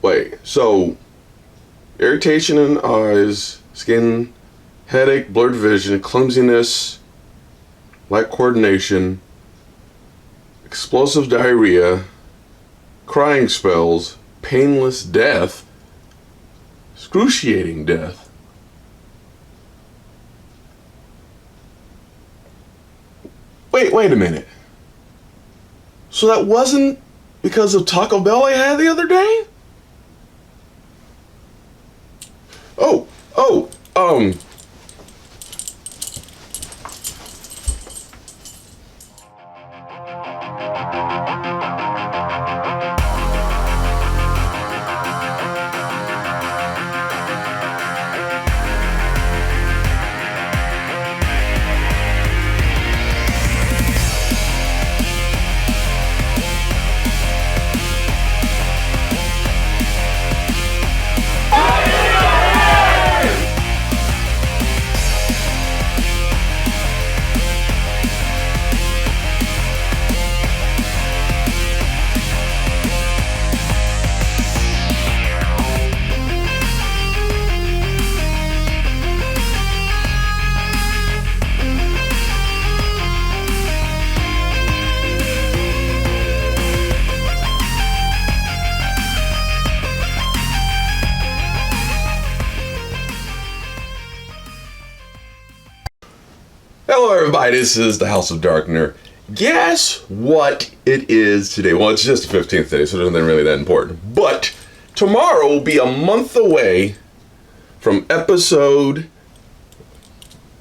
Wait. So, irritation in eyes, skin, headache, blurred vision, clumsiness, lack coordination, explosive diarrhea, crying spells, painless death, excruciating death. Wait a minute. So that wasn't because of Taco Bell I had the other day? Oh, hello everybody, this is the House of Darkner. Guess what it is today? Well, it's just the 15th today, so it isn't really that important. But tomorrow will be a month away from episode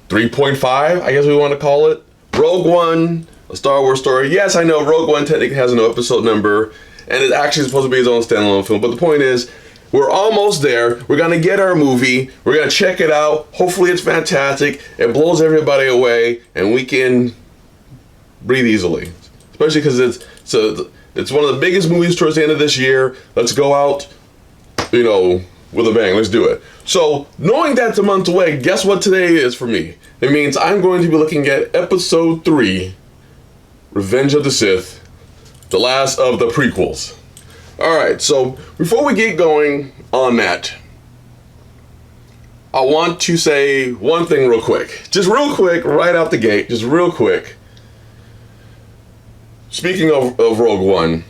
3.5, I guess we want to call it. Rogue One, a Star Wars story. Yes, I know Rogue One technically has no episode number, and it's actually supposed to be its own standalone film, but the point is, we're almost there. We're gonna get our movie. We're gonna check it out. Hopefully it's fantastic. It blows everybody away, and we can breathe easily. Especially because it's one of the biggest movies towards the end of this year. Let's go out, with a bang. Let's do it. So, knowing that's a month away, guess what today is for me? It means I'm going to be looking at episode 3, Revenge of the Sith, the last of the prequels. Alright, so before we get going on that, I want to say one thing real quick. Just real quick, right out the gate, just real quick. Speaking of Rogue One,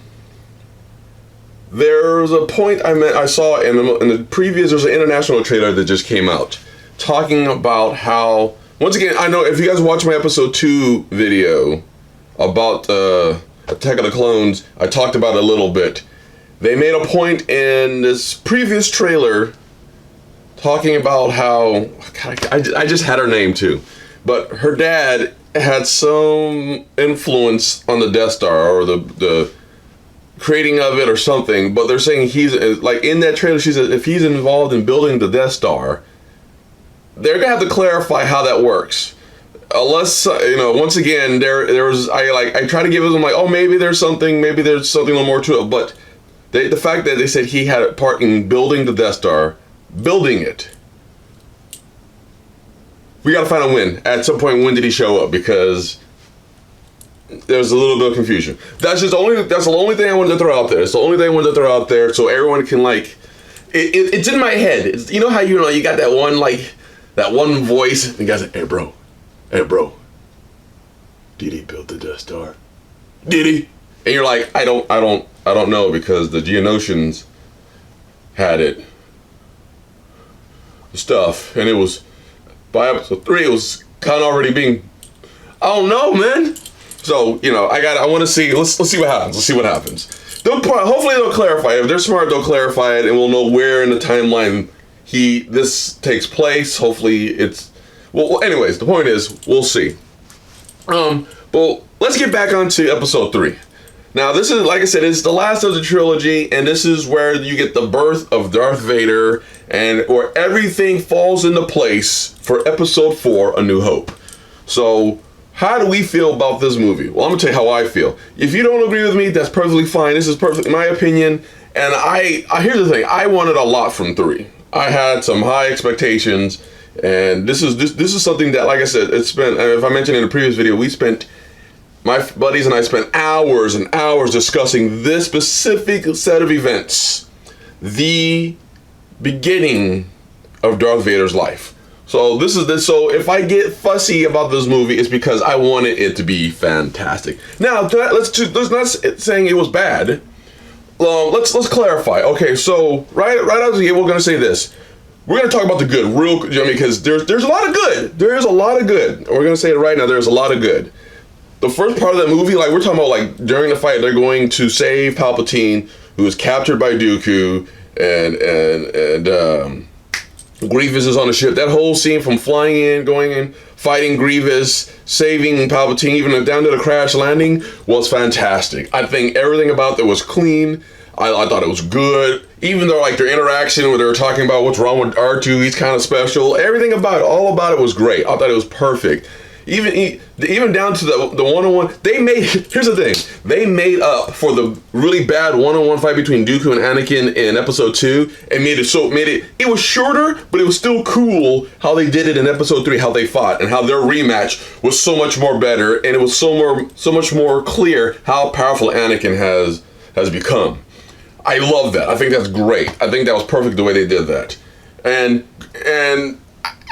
there's a point I saw in the previous, there's an international trailer that just came out, talking about how, once again, I know if you guys watch my episode 2 video about Attack of the Clones, I talked about it a little bit. They made a point in this previous trailer talking about how, I just had her name too, but her dad had some influence on the Death Star or the creating of it or something, but they're saying he's, like in that trailer, she said if he's involved in building the Death Star, they're gonna have to clarify how that works. Unless, once again, I try to give them like, oh, maybe there's something a little more to it, but the fact that they said he had a part in building the Death Star, building it, we gotta find out when. At some point, when did he show up? Because there's a little bit of confusion. That's the only thing I wanted to throw out there. It's the only thing I wanted to throw out there so everyone can it's in my head. It's, how you got that one voice, and the guy's like, hey bro, did he build the Death Star? Did he? And you're like, I don't know, because the Geonosians had it, stuff, and it was, by episode 3, it was kind of already being, I don't know, man. So, I want to see, let's see what happens. Let's see what happens. Hopefully they'll clarify it. If they're smart, they'll clarify it, and we'll know where in the timeline this takes place. Hopefully it's, well, anyways, the point is, we'll see. But let's get back onto episode 3. Now, this is, like I said, it's the last of the trilogy, and this is where you get the birth of Darth Vader, and where everything falls into place for episode 4, A New Hope. So, how do we feel about this movie? Well, I'm gonna tell you how I feel. If you don't agree with me, that's perfectly fine. This is perfect, in my opinion, and here's the thing, I wanted a lot from 3. I had some high expectations, and this is something that, like I said, if I mentioned in the previous video, my buddies and I spent hours and hours discussing this specific set of events the beginning of Darth Vader's life. So so if I get fussy about this movie, it's because I wanted it to be fantastic. Now, let's not saying it was bad. Let's clarify. Okay, so right out of the gate, we're gonna say this. We're gonna talk about the good, because there's a lot of good. There is a lot of good. We're gonna say it right now. There's a lot of good. The first part of that movie, like we're talking about, like during the fight, they're going to save Palpatine, who was captured by Dooku, and Grievous is on the ship. That whole scene from flying in, going in, fighting Grievous, saving Palpatine, even down to the crash landing, was fantastic. I think everything about that was clean. I thought it was good. Even though like their interaction where they were talking about what's wrong with R2, he's kind of special. Everything about it, all about it was great. I thought it was perfect. Even down to the one-on-one, here's the thing, they made up for the really bad one-on-one fight between Dooku and Anakin in episode 2 and it was shorter, but it was still cool how they did it in episode 3, how they fought and how their rematch was so much more better, and it was so much more clear how powerful Anakin has become. I love that. I think that's great. I think that was perfect the way they did that. And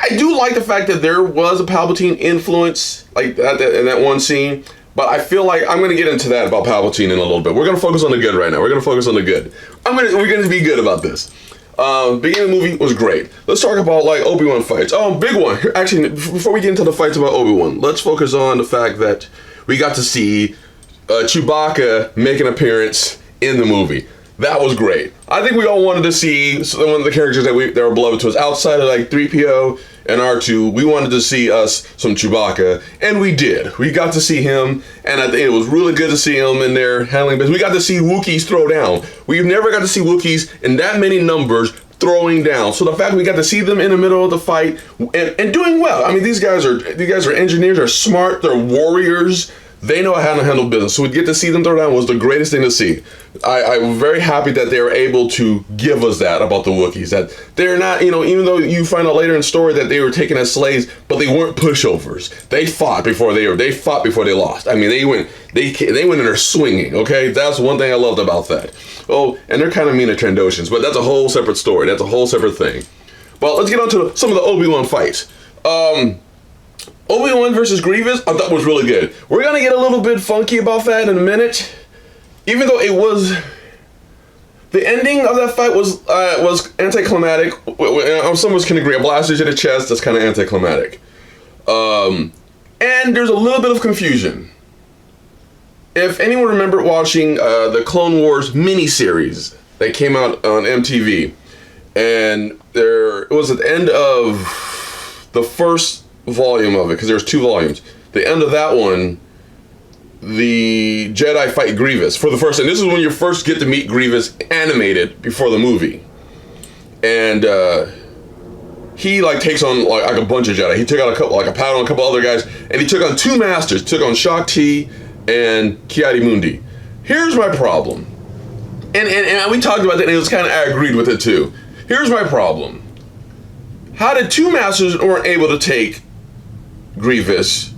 I do like the fact that there was a Palpatine influence like that in that one scene, but I feel like I'm going to get into that about Palpatine in a little bit. We're going to focus on the good right now. We're going to focus on the good. We're going to be good about this. Beginning of the movie was great. Let's talk about like Obi-Wan fights. Oh, big one. Actually, before we get into the fights about Obi-Wan, let's focus on the fact that we got to see Chewbacca make an appearance in the movie. That was great. I think we all wanted to see one of the characters that were beloved to us outside of like 3PO and R2. We wanted to see some Chewbacca, and we did. We got to see him, and I think it was really good to see him in there handling business. We got to see Wookiees throw down. We've never got to see Wookiees in that many numbers throwing down. So the fact we got to see them in the middle of the fight and doing well. I mean, these guys are engineers. They're smart. They're warriors. They know how to handle business. So we get to see them throw down was the greatest thing to see. I'm very happy that they were able to give us that about the Wookiees. That they're not, even though you find out later in the story that they were taken as slaves, but they weren't pushovers. They fought before they lost. I mean, they went in there swinging, okay? That's one thing I loved about that. Oh, and they're kind of mean at Trandoshans, but that's a whole separate story. That's a whole separate thing. Well, let's get on to some of the Obi-Wan fights. Obi-Wan versus Grievous, I thought was really good. We're gonna get a little bit funky about that in a minute. Even though the ending of that fight was anticlimactic. Some of us can agree. A blaster to the chest, that's kind of anticlimactic. And there's a little bit of confusion. If anyone remembered watching the Clone Wars miniseries that came out on MTV, and it was at the end of the first volume of it, because there's 2 volumes. The end of that one, the Jedi fight Grievous for the first time. This is when you first get to meet Grievous animated before the movie. And he like takes on like a bunch of Jedi. He took out a paddle on a couple other guys, and he took on 2 masters. He took on Shakti and Ki-Adi-Mundi. Here's my problem. And we talked about that, and it was kind of, I agreed with it too. Here's my problem. How did 2 masters weren't able to take Grievous,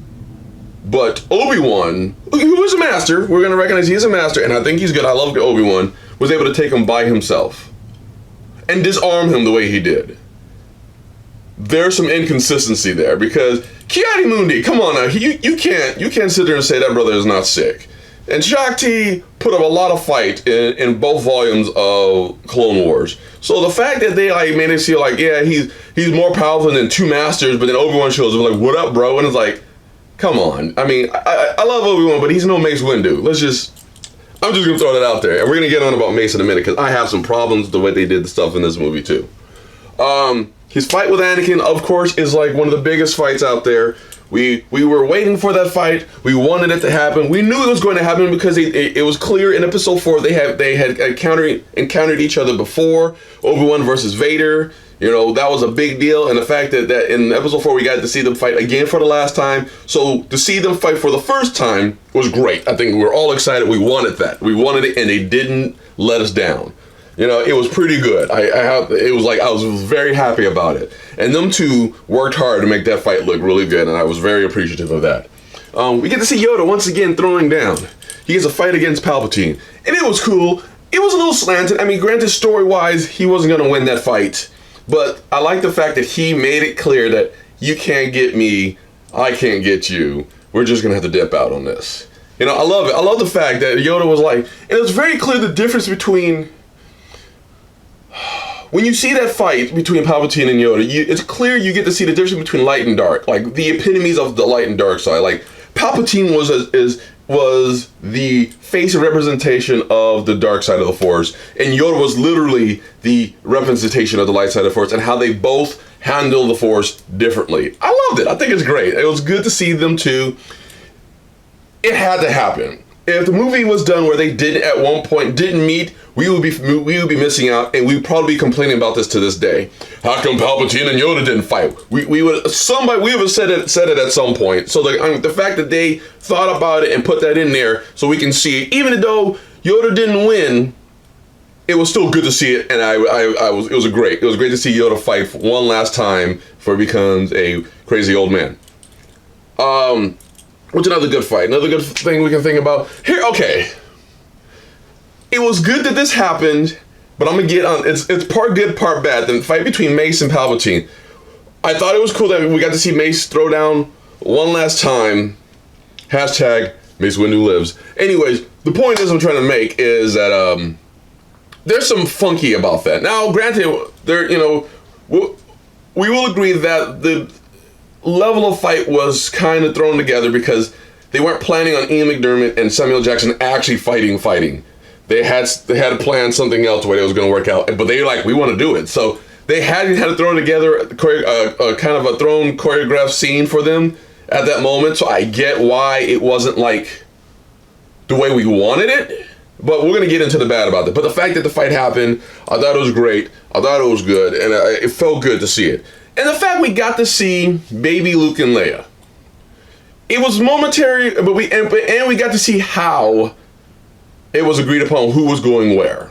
but Obi-Wan, who is a master, we're going to recognize he is a master, and I think he's good, I love Obi-Wan, was able to take him by himself and disarm him the way he did. There's some inconsistency there, because Ki-Adi-Mundi, come on now, you can't sit there and say that brother is not sick. And Shakti put up a lot of fight in both volumes of Clone Wars. So the fact that they like made it seem like, yeah, he's more powerful than 2 masters, but then Obi-Wan shows up like, what up, bro? And it's like, come on. I mean, I love Obi-Wan, but he's no Mace Windu. I'm just gonna throw that out there. And we're gonna get on about Mace in a minute, because I have some problems with the way they did the stuff in this movie too. His fight with Anakin, of course, is like one of the biggest fights out there. We were waiting for that fight. We wanted it to happen. We knew it was going to happen because it was clear in episode 4 they had encountered each other before. Obi-Wan versus Vader. That was a big deal. And the fact that in episode 4 we got to see them fight again for the last time. So to see them fight for the first time was great. I think we were all excited. We wanted that. We wanted it, and they didn't let us down. It was pretty good. I was very happy about it. And them 2 worked hard to make that fight look really good, and I was very appreciative of that. We get to see Yoda once again throwing down. He gets a fight against Palpatine, and it was cool. it was a little slanted. I mean, granted, story-wise, he wasn't going to win that fight. But I like the fact that he made it clear that you can't get me, I can't get you. We're just going to have to dip out on this. You know, I love it. I love the fact that Yoda was like, and it was very clear the difference between, when you see that fight between Palpatine and Yoda, it's clear you get to see the difference between light and dark. Like, the epitomes of the light and dark side. Like, Palpatine was the face and representation of the dark side of the Force, and Yoda was literally the representation of the light side of the Force, and how they both handle the Force differently. I loved it. I think it's great. It was good to see them two. It had to happen. If the movie was done where they didn't at one point didn't meet, we would be missing out, and we'd probably be complaining about this to this day. How come Palpatine and Yoda didn't fight? We would have said it at some point. So the fact that they thought about it and put that in there so we can see it, even though Yoda didn't win, it was still good to see it, and it was great to see Yoda fight one last time before he becomes a crazy old man. What's another good fight? Another good thing we can think about here. Okay. It was good that this happened, but I'm gonna get on. It's part good, part bad. The fight between Mace and Palpatine. I thought it was cool that we got to see Mace throw down one last time. Hashtag Mace Windu lives. Anyways, the point is I'm trying to make is that there's some funky about that. Now, granted, we will agree that the level of fight was kind of thrown together because they weren't planning on Ian McDiarmid and Samuel Jackson actually fighting. They had to plan something else where it was going to work out, but they were like, we want to do it. So they had to throw together a kind of a thrown choreographed scene for them at that moment. So I get why it wasn't like the way we wanted it, but we're going to get into the bad about it. But the fact that the fight happened, I thought it was great. I thought it was good, and it felt good to see it. And the fact we got to see baby Luke and Leia. It was momentary, but we got to see how it was agreed upon who was going where.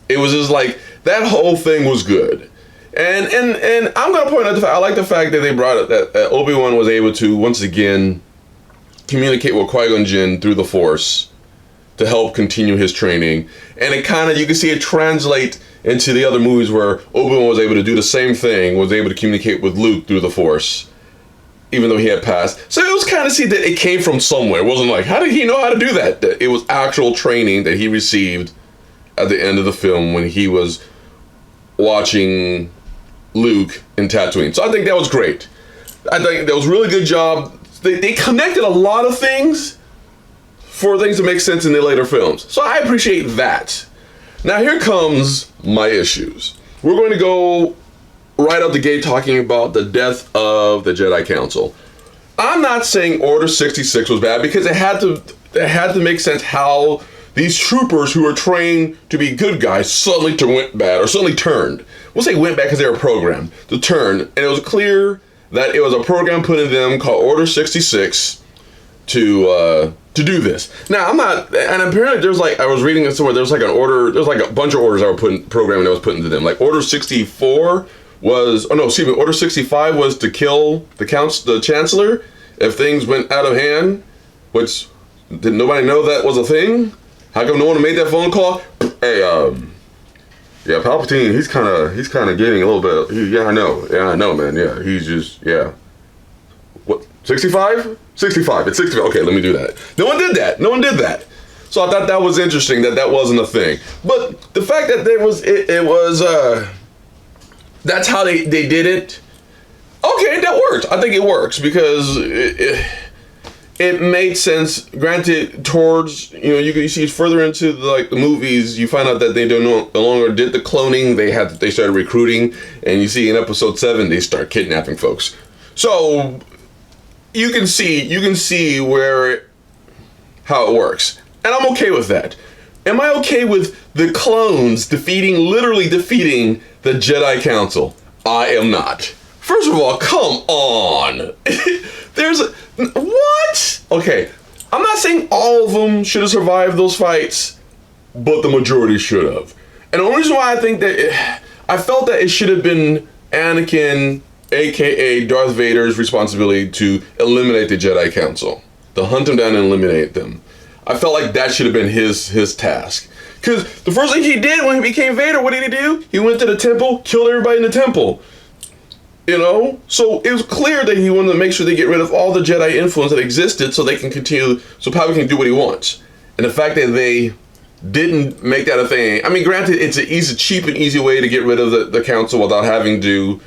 It was just like, that whole thing was good. And I'm going to point out the fact, I like the fact that they brought it, that Obi-Wan was able to, once again, communicate with Qui-Gon Jinn through the Force to help continue his training. And it kind of, you can see it translate into the other movies where Obi-Wan was able to do the same thing, was able to communicate with Luke through the Force, even though he had passed. So it was kind of see that it came from somewhere. It wasn't like, how did he know how to do that? It was actual training that he received at the end of the film when he was watching Luke in Tatooine. So I think that was great. I think that was a really good job. They connected a lot of things for things to make sense in the later films. So I appreciate that. Now here comes my issues. We're going to go right out the gate talking about the death of the Jedi Council. I'm not saying Order 66 was bad because it had to make sense how these troopers who were trained to be good guys suddenly went bad, or suddenly turned. We'll say went bad because they were programmed to turn, and it was clear that it was a program put in them called Order 66 to do this. Now I'm not, and apparently there's like, I was reading it somewhere, there's like a bunch of orders that were programming that was put into them. Like Order 64 was, Order 65 was to kill the Chancellor if things went out of hand, which, did nobody know that was a thing? How come no one made that phone call? Hey, yeah, Palpatine, he's kind of getting a little bit, yeah, I know, man, yeah, he's just, yeah. What, 65? 65, it's 65, okay, let me do that. No one did that. So I thought that was interesting that wasn't a thing. But the fact that there was, it was, that's how they did it. Okay, that worked. I think it works because it made sense. Granted, towards, you see further into the movies, you find out that they no longer did the cloning. They started recruiting, and you see in episode 7 they start kidnapping folks. So you can see how it works, and I'm okay with that. Am I okay with the clones literally defeating the Jedi Council? I am not. First of all, come on. What? Okay, I'm not saying all of them should have survived those fights, but the majority should have. And the only reason why I think that I felt that it should have been Anakin, aka Darth Vader's responsibility to eliminate the Jedi Council, to hunt them down and eliminate them. I felt like that should have been his task. Because the first thing he did when he became Vader, what did he do? He went to the temple, killed everybody in the temple. You know? So it was clear that he wanted to make sure they get rid of all the Jedi influence that existed so they can continue, so Palpatine can do what he wants. And the fact that they didn't make that a thing. I mean, granted, it's a cheap and easy way to get rid of the council without having to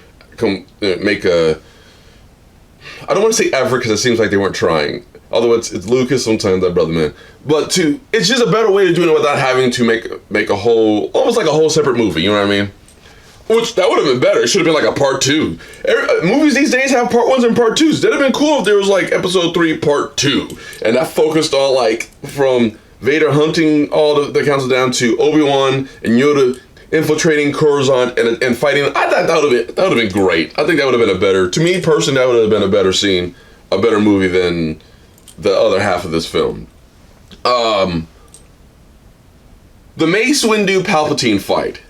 make a... I don't want to say effort because it seems like they weren't trying. Although it's Lucas, sometimes that brother man. But it's just a better way to do it without having to make a whole, almost like a whole separate movie, you know what I mean? Which, that would have been better. It should have been like a part 2. Movies these days have part 1s and part 2s. That'd have been cool if there was like episode 3, part 2. And that focused on like, from Vader hunting all the council down to Obi-Wan and Yoda infiltrating Coruscant and fighting. I thought that would have been great. I think that would have been to me personally, that would have been a better scene, a better movie than the other half of this film. The Mace Windu Palpatine fight.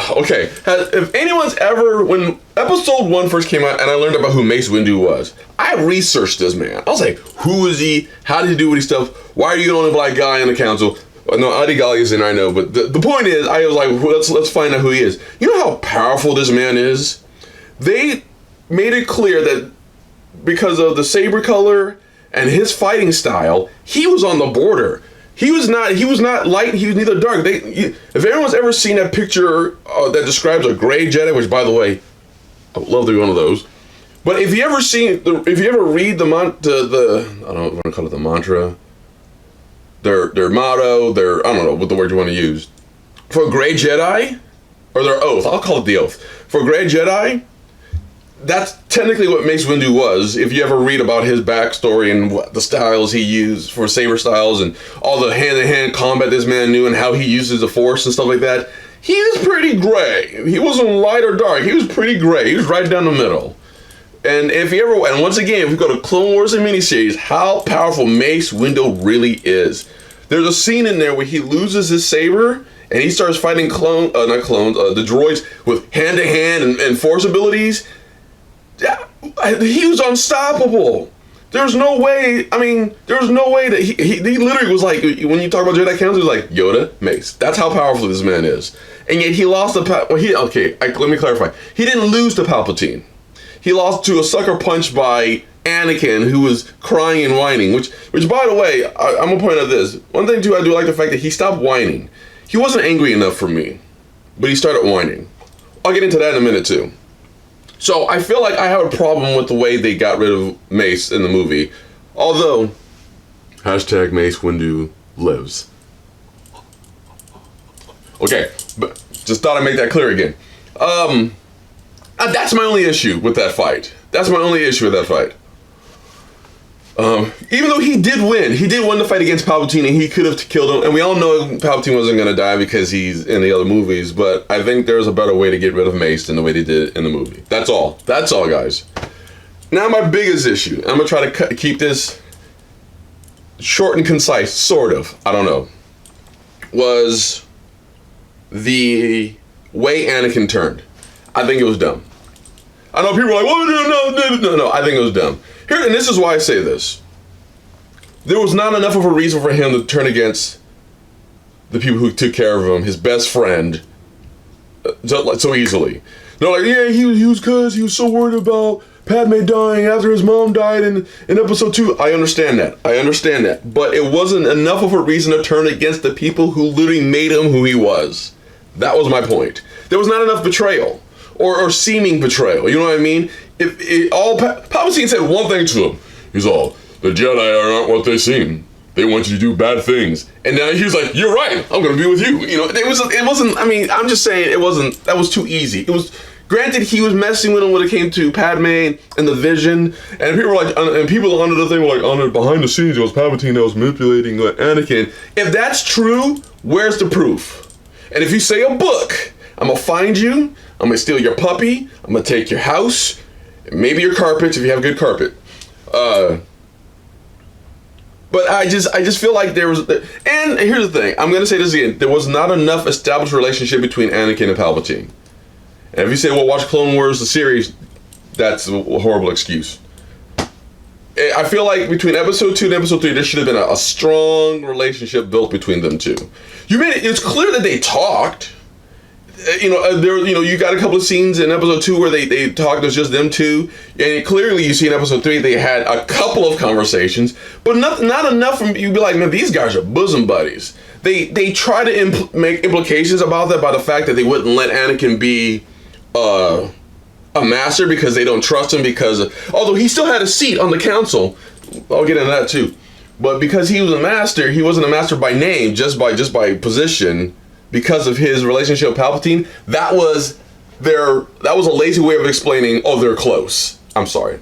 Okay, if anyone's ever, when episode 1 first came out and I learned about who Mace Windu was, I researched this man. I was like, who is he? How did he do what he stuff? Why are you the only black guy in the council? No, Adi Gali is in, I know, but the point is, I was like, let's find out who he is. You know how powerful this man is? They made it clear that because of the saber color and his fighting style, he was on the border. He was not light, he was neither dark. If everyone's ever seen that picture that describes a gray Jedi, which by the way, I would love to be one of those. But if you ever read the I don't want to call it the mantra, their motto, I don't know what the word you want to use. For a gray Jedi, or their oath, I'll call it the oath. For a gray Jedi, that's technically what Mace Windu was. If you ever read about his backstory and what the styles he used for saber styles and all the hand-to-hand combat this man knew and how he uses the Force and stuff like that, he was pretty gray. He wasn't light or dark. He was pretty gray. He was right down the middle. And and once again, if you go to Clone Wars and miniseries, how powerful Mace Windu really is. There's a scene in there where he loses his saber and he starts fighting the droids with hand-to-hand and Force abilities. Yeah, he was unstoppable. There's no way that he literally was like, when you talk about Jedi Council, he was like, Yoda, Mace. That's how powerful this man is. And yet he lost let me clarify. He didn't lose to Palpatine. He lost to a sucker punch by Anakin, who was crying and whining, which by the way, I'm gonna point out this. One thing too, I do like the fact that he stopped whining. He wasn't angry enough for me, but he started whining. I'll get into that in a minute too. So I feel like I have a problem with the way they got rid of Mace in the movie. Although, hashtag Mace Windu lives. Okay, but just thought I'd make that clear again. That's my only issue with that fight. Even though he did win the fight against Palpatine and he could have killed him. And we all know Palpatine wasn't going to die because he's in the other movies. But I think there's a better way to get rid of Mace than the way they did it in the movie. That's all, guys. Now my biggest issue, I'm going to try to keep this short and concise, sort of, I don't know, was the way Anakin turned. I think it was dumb. I know people are like, well, no, I think it was dumb. Here, and this is why I say this. There was not enough of a reason for him to turn against the people who took care of him, his best friend, so easily. They're like, yeah, he was so worried about Padme dying after his mom died in episode 2. I understand that. But it wasn't enough of a reason to turn against the people who literally made him who he was. That was my point. There was not enough betrayal. Or seeming betrayal, you know what I mean? Palpatine said one thing to him. He's all, the Jedi aren't what they seem. They want you to do bad things. And now he's like, you're right, I'm gonna be with you. You know, it wasn't, I mean, I'm just saying that was too easy. It was, granted, he was messing with him when it came to Padme and the Vision, and people were like, and people under the thing were like, behind the scenes, it was Palpatine that was manipulating Anakin. If that's true, where's the proof? And if you say a book, I'm gonna find you, I'm gonna steal your puppy, I'm gonna take your house, maybe your carpets if you have good carpet. But I just feel like there was, and here's the thing, I'm gonna say this again, there was not enough established relationship between Anakin and Palpatine. And if you say, well, watch Clone Wars, the series, that's a horrible excuse. I feel like between episode 2 and episode 3, there should have been a strong relationship built between them two. It's clear that they talked. You got a couple of scenes in episode 2 where they talked. It was just them two, and clearly you see in episode 3 they had a couple of conversations, but not enough from you be like, man, these guys are bosom buddies. They try to make implications about that by the fact that they wouldn't let Anakin be a master because they don't trust him, because although he still had a seat on the council, I'll get into that too, but because he was a master, he wasn't a master by name, just by position. Because of his relationship with Palpatine, that was a lazy way of explaining, oh, they're close. I'm sorry.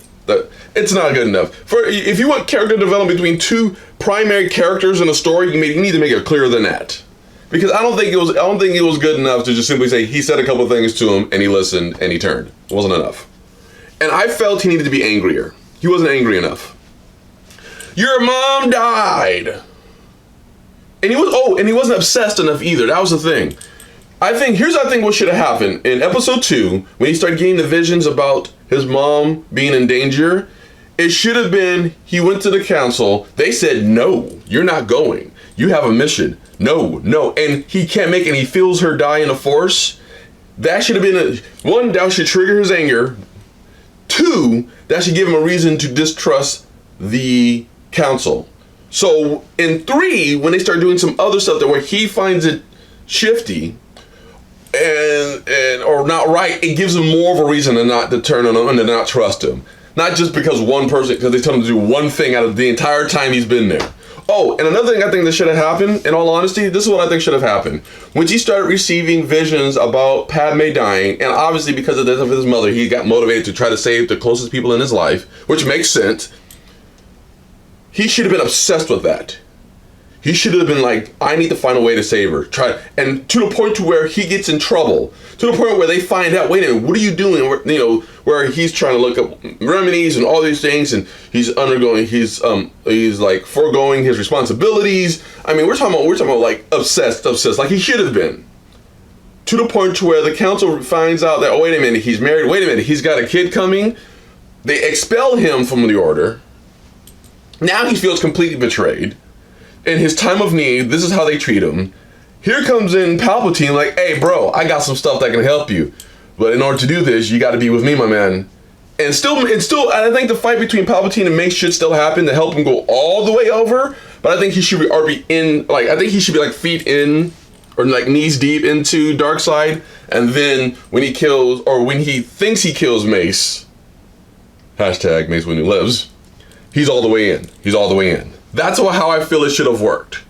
It's not good enough. If you want character development between two primary characters in a story, you need to make it clearer than that. Because I don't think it was good enough to just simply say he said a couple of things to him and he listened and he turned. It wasn't enough. And I felt he needed to be angrier. He wasn't angry enough. Your mom died. And he wasn't obsessed enough either. That was the thing. I think what should have happened in episode 2, when he started getting the visions about his mom being in danger. It should have been, he went to the council. They said, no, you're not going. You have a mission. No. And he can't make it, and he feels her die in the Force. That should have been one, that should trigger his anger. 2, that should give him a reason to distrust the council. So in 3, when they start doing some other stuff where he finds it shifty and or not right, it gives him more of a reason to turn on him and to not trust him. Not just because because they told him to do one thing out of the entire time he's been there. Oh, and another thing I think that should have happened, in all honesty, this is what I think should have happened. When he started receiving visions about Padme dying, and obviously because of the death of his mother, he got motivated to try to save the closest people in his life, which makes sense. He should have been obsessed with that. He should have been like, I need to find a way to save her. And to the point to where he gets in trouble. To the point where they find out, wait a minute, what are you doing? Where he's trying to look up remedies and all these things, and he's like foregoing his responsibilities. I mean, we're talking about like obsessed, like he should have been. To the point to where the council finds out that, oh, wait a minute, he's married. Wait a minute, he's got a kid coming. They expel him from the order. Now he feels completely betrayed. In his time of need, this is how they treat him. Here comes in Palpatine like, hey, bro, I got some stuff that can help you. But in order to do this, you got to be with me, my man. And still, I think the fight between Palpatine and Mace should still happen to help him go all the way over. But I think he should be like feet in or like knees deep into Darkseid. And then when he kills, or when he thinks he kills Mace, hashtag Mace Windu lives, he's all the way in. That's how I feel it should have worked.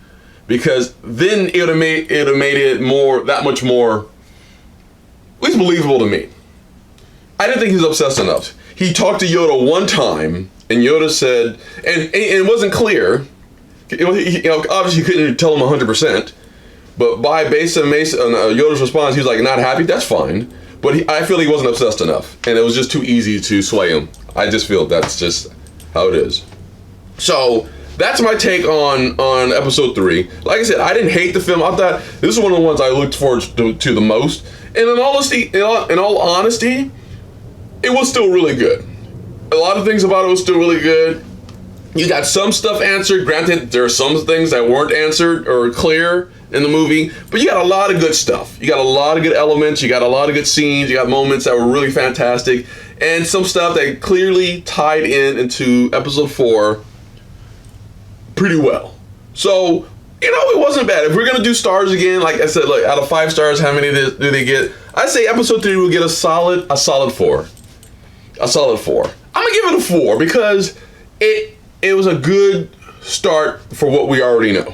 Because then it would have made it that much more, at least believable to me. I didn't think he was obsessed enough. He talked to Yoda one time, and Yoda said, and it wasn't clear. Obviously he couldn't tell him 100%, but based on Yoda's response, he was like, not happy. That's fine. But I feel he wasn't obsessed enough, and it was just too easy to sway him. I just feel that's just how it is. So that's my take on episode 3. Like I said, I didn't hate the film. I thought this is one of the ones I looked forward to the most. And in all honesty, it was still really good. A lot of things about it was still really good. You got some stuff answered. Granted, there are some things that weren't answered or clear in the movie, but you got a lot of good stuff. You got a lot of good elements. You got a lot of good scenes. You got moments that were really fantastic, and some stuff that clearly tied into episode 4 pretty well. So, it wasn't bad. If we're gonna do stars again, like I said, look, out of 5 stars, how many do they get? I say episode 3 will get a solid 4. A solid 4. I'm gonna give it a 4 because it was a good start for what we already know.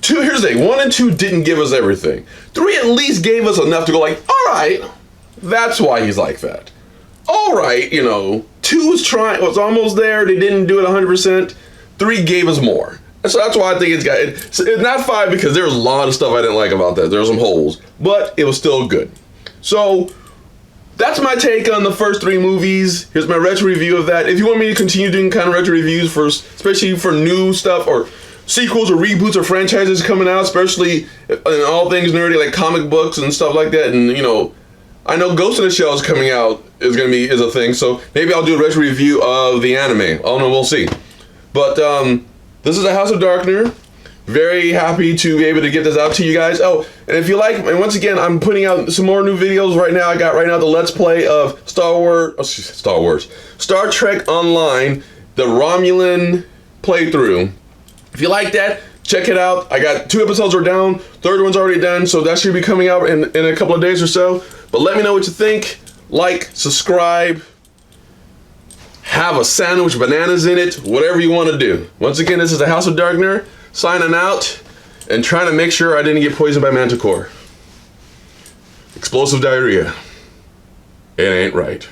2, here's the thing, 1 and 2 didn't give us everything. 3 at least gave us enough to go like, all right, that's why he's like that. All right, 2 was almost there. They didn't do it 100%. 3 gave us more. So that's why I think it's not 5, because there's a lot of stuff I didn't like about that. There were some holes, but it was still good. So that's my take on the first 3 movies. Here's my retro review of that. If you want me to continue doing kind of retro reviews especially for new stuff or sequels or reboots or franchises coming out, especially in all things nerdy like comic books and stuff like that, and I know Ghost in the Shell is coming out, is a thing, so maybe I'll do a retro review of the anime. I don't know, we'll see. But this is the House of Darkner. Very happy to be able to get this out to you guys. Oh, and if you like, and once again, I'm putting out some more new videos right now. I got right now the Let's Play of Star Trek Online, the Romulan playthrough. If you like that, check it out. I got 2 episodes are down, 3rd one's already done, so that should be coming out in a couple of days or so. But let me know what you think. Like, subscribe, have a sandwich, bananas in it, whatever you want to do. Once again, this is the House of Darkner, signing out, and trying to make sure I didn't get poisoned by Manticore. Explosive diarrhea. It ain't right.